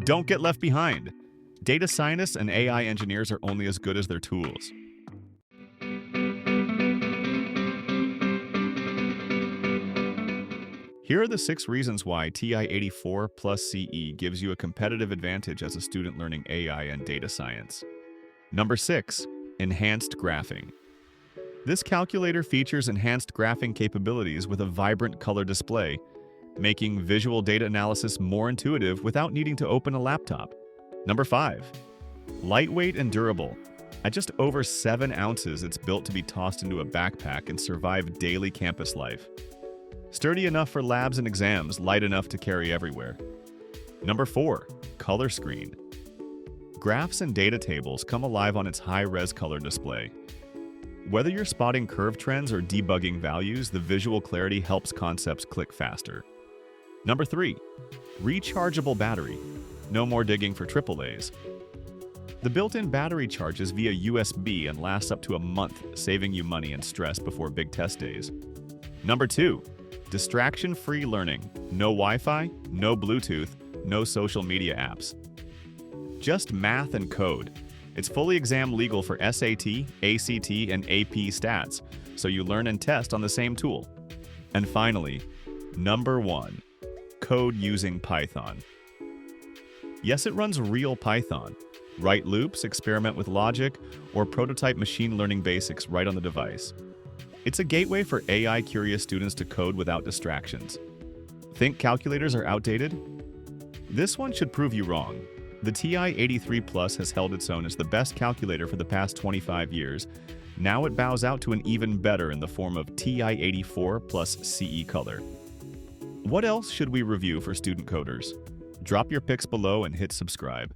Don't get left behind. Data scientists and AI engineers are only as good as their tools. Here are the 6 reasons why TI-84 plus CE gives you a competitive advantage as a student learning AI and data science. Number 6. Enhanced graphing. This calculator features enhanced graphing capabilities with a vibrant color display, making visual data analysis more intuitive without needing to open a laptop. Number 5. Lightweight and durable. At just over 7 ounces, it's built to be tossed into a backpack and survive daily campus life. Sturdy enough for labs and exams, light enough to carry everywhere. Number 4. Color screen. Graphs and data tables come alive on its high-res color display. Whether you're spotting curve trends or debugging values, the visual clarity helps concepts click faster. Number 3. Rechargeable battery. No more digging for AAAs. The built-in battery charges via USB and lasts up to a month, saving you money and stress before big test days. Number 2. Distraction-free learning. No Wi-Fi, no Bluetooth, no social media apps. Just math and code. It's fully exam legal for SAT, ACT, and AP stats, so you learn and test on the same tool. And finally, number 1. Code using Python. Yes, it runs real Python. Write loops, experiment with logic, or prototype machine learning basics right on the device. It's a gateway for AI-curious students to code without distractions. Think calculators are outdated? This one should prove you wrong. The TI-83 Plus has held its own as the best calculator for the past 25 years. Now it bows out to an even better in the form of TI-84 plus CE Color. What else should we review for student coders? Drop your picks below and hit subscribe.